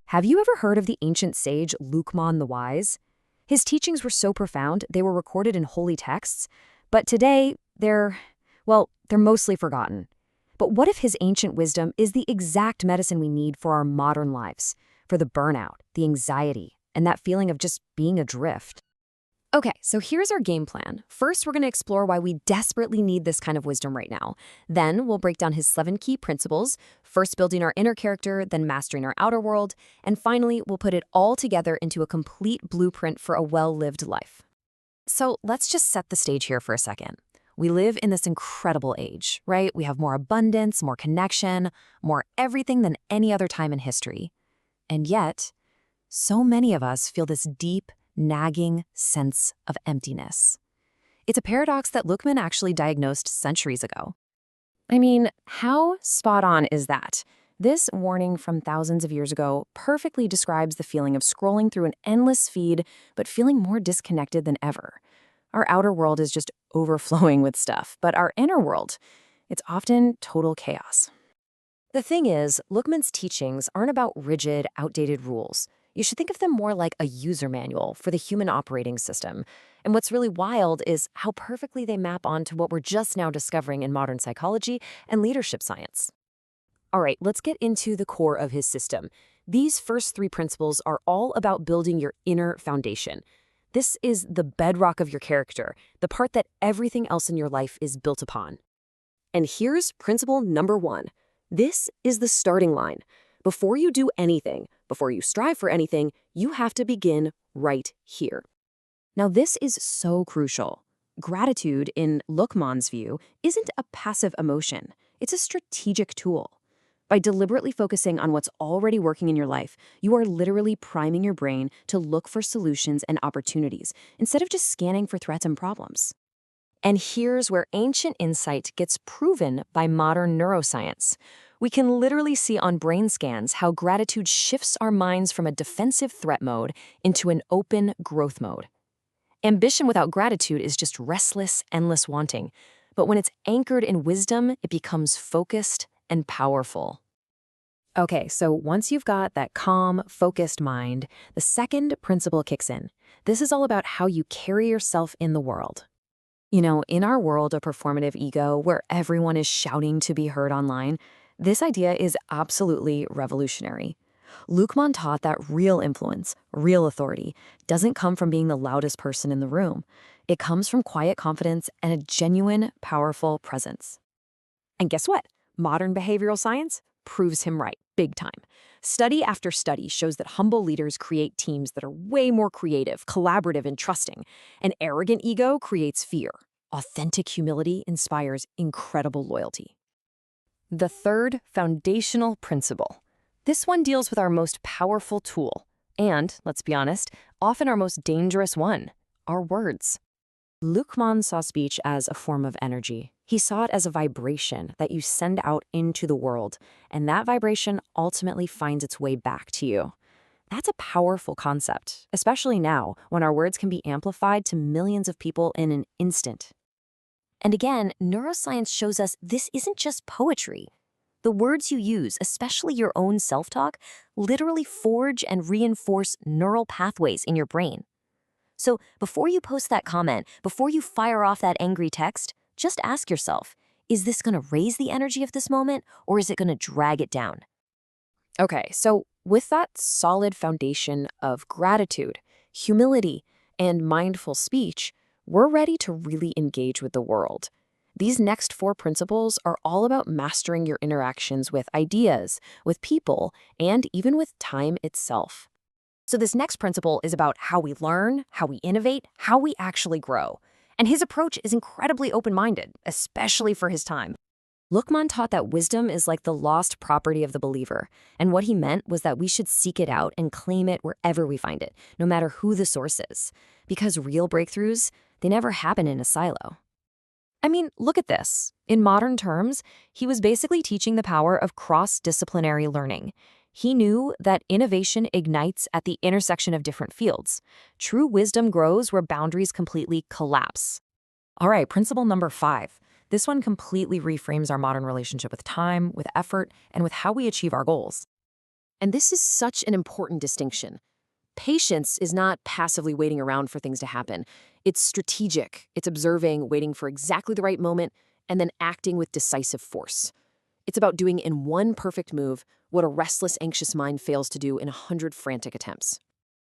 Have you ever heard of the ancient sage Lukman the Wise? His teachings were so profound, they were recorded in holy texts, but today they're mostly forgotten. But what if his ancient wisdom is the exact medicine we need for our modern lives, for the burnout, the anxiety, and that feeling of just being adrift? Okay, so here's our game plan. First, we're going to explore why we desperately need this kind of wisdom right now. Then, we'll break down his 7 key principles, first building our inner character, then mastering our outer world, and finally, we'll put it all together into a complete blueprint for a well-lived life. So let's just set the stage here for a second. We live in this incredible age, right? We have more abundance, more connection, more everything than any other time in history. And yet, so many of us feel this deep, nagging sense of emptiness. It's a paradox that Luqman actually diagnosed centuries ago. I mean, how spot on is that? This warning from thousands of years ago perfectly describes the feeling of scrolling through an endless feed, but feeling more disconnected than ever. Our outer world is just overflowing with stuff, but our inner world, it's often total chaos. The thing is, Luqman's teachings aren't about rigid, outdated rules. You should think of them more like a user manual for the human operating system. And what's really wild is how perfectly they map onto what we're just now discovering in modern psychology and leadership science. All right, let's get into the core of his system. These first 3 principles are all about building your inner foundation. This is the bedrock of your character, the part that everything else in your life is built upon. And here's principle number 1. This is the starting line. Before you do anything, before you strive for anything, you have to begin right here. Now, this is so crucial. Gratitude, in Luqman's view, isn't a passive emotion. It's a strategic tool. By deliberately focusing on what's already working in your life, you are literally priming your brain to look for solutions and opportunities, instead of just scanning for threats and problems. And here's where ancient insight gets proven by modern neuroscience. We can literally see on brain scans how gratitude shifts our minds from a defensive threat mode into an open growth mode. Ambition without gratitude is just restless, endless wanting. But when it's anchored in wisdom, it becomes focused and powerful. Okay, so once you've got that calm, focused mind, the second principle kicks in. This is all about how you carry yourself in the world. You know, in our world of performative ego, where everyone is shouting to be heard online, this idea is absolutely revolutionary. Luqman taught that real influence, real authority, doesn't come from being the loudest person in the room. It comes from quiet confidence and a genuine, powerful presence. And guess what? Modern behavioral science proves him right, big time. Study after study shows that humble leaders create teams that are way more creative, collaborative, and trusting. An arrogant ego creates fear. Authentic humility inspires incredible loyalty. The third foundational principle. This one deals with our most powerful tool, and, let's be honest, often our most dangerous one, our words. Luqman saw speech as a form of energy. He saw it as a vibration that you send out into the world, and that vibration ultimately finds its way back to you. That's a powerful concept, especially now when our words can be amplified to millions of people in an instant. And again, neuroscience shows us this isn't just poetry. The words you use, especially your own self-talk, literally forge and reinforce neural pathways in your brain. So before you post that comment, before you fire off that angry text, just ask yourself, is this going to raise the energy of this moment, or is it going to drag it down? Okay, so with that solid foundation of gratitude, humility, and mindful speech, we're ready to really engage with the world. These next 4 principles are all about mastering your interactions with ideas, with people, and even with time itself. So this next principle is about how we learn, how we innovate, how we actually grow. And his approach is incredibly open-minded, especially for his time. Luqman taught that wisdom is like the lost property of the believer, and what he meant was that we should seek it out and claim it wherever we find it, no matter who the source is. Because real breakthroughs, they never happen in a silo. I mean, look at this. In modern terms, he was basically teaching the power of cross-disciplinary learning. He knew that innovation ignites at the intersection of different fields. True wisdom grows where boundaries completely collapse. All right, principle number 5. This one completely reframes our modern relationship with time, with effort, and with how we achieve our goals. And this is such an important distinction. Patience is not passively waiting around for things to happen. It's strategic. It's observing, waiting for exactly the right moment, and then acting with decisive force. It's about doing in one perfect move what a restless, anxious mind fails to do in 100 frantic attempts.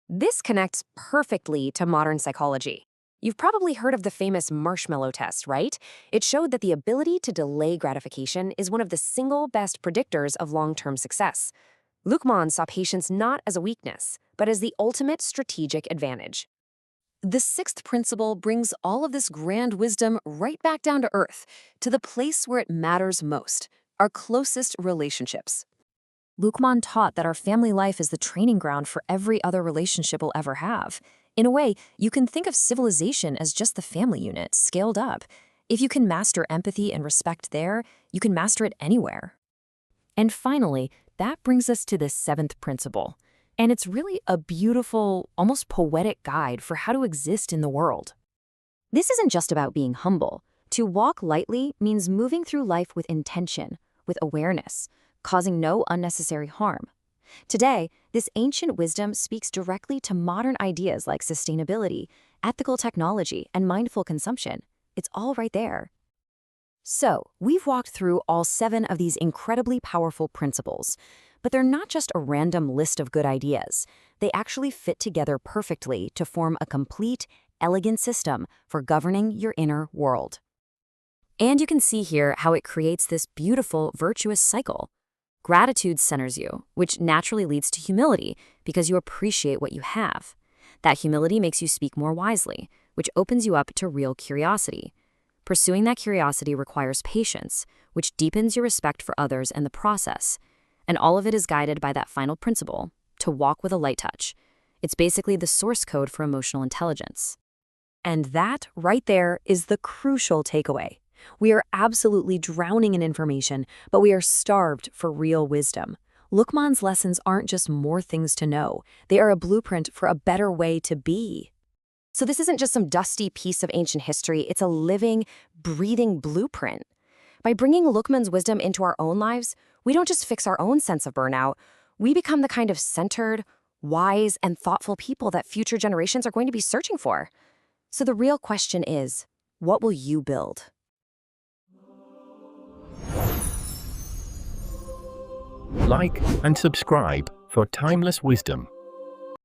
This connects perfectly to modern psychology. You've probably heard of the famous marshmallow test, right? It showed that the ability to delay gratification is one of the single best predictors of long-term success. Lukman saw patience not as a weakness, but as the ultimate strategic advantage. The sixth principle brings all of this grand wisdom right back down to earth, to the place where it matters most, our closest relationships. Lukman taught that our family life is the training ground for every other relationship we'll ever have. In a way, you can think of civilization as just the family unit, scaled up. If you can master empathy and respect there, you can master it anywhere. And finally, that brings us to the seventh principle. And it's really a beautiful, almost poetic guide for how to exist in the world. This isn't just about being humble. To walk lightly means moving through life with intention, with awareness, causing no unnecessary harm. Today, this ancient wisdom speaks directly to modern ideas like sustainability, ethical technology, and mindful consumption. It's all right there. So, we've walked through all 7 of these incredibly powerful principles, but they're not just a random list of good ideas. They actually fit together perfectly to form a complete, elegant system for governing your inner world. And you can see here how it creates this beautiful, virtuous cycle. Gratitude centers you, which naturally leads to humility because you appreciate what you have. That humility makes you speak more wisely, which opens you up to real curiosity. Pursuing that curiosity requires patience, which deepens your respect for others and the process. And all of it is guided by that final principle, to walk with a light touch. It's basically the source code for emotional intelligence. And that, right there, is the crucial takeaway. We are absolutely drowning in information, but we are starved for real wisdom. Luqman's lessons aren't just more things to know. They are a blueprint for a better way to be. So this isn't just some dusty piece of ancient history. It's a living, breathing blueprint. By bringing Luqman's wisdom into our own lives, we don't just fix our own sense of burnout. We become the kind of centered, wise, and thoughtful people that future generations are going to be searching for. So the real question is, what will you build? Like and subscribe for timeless wisdom.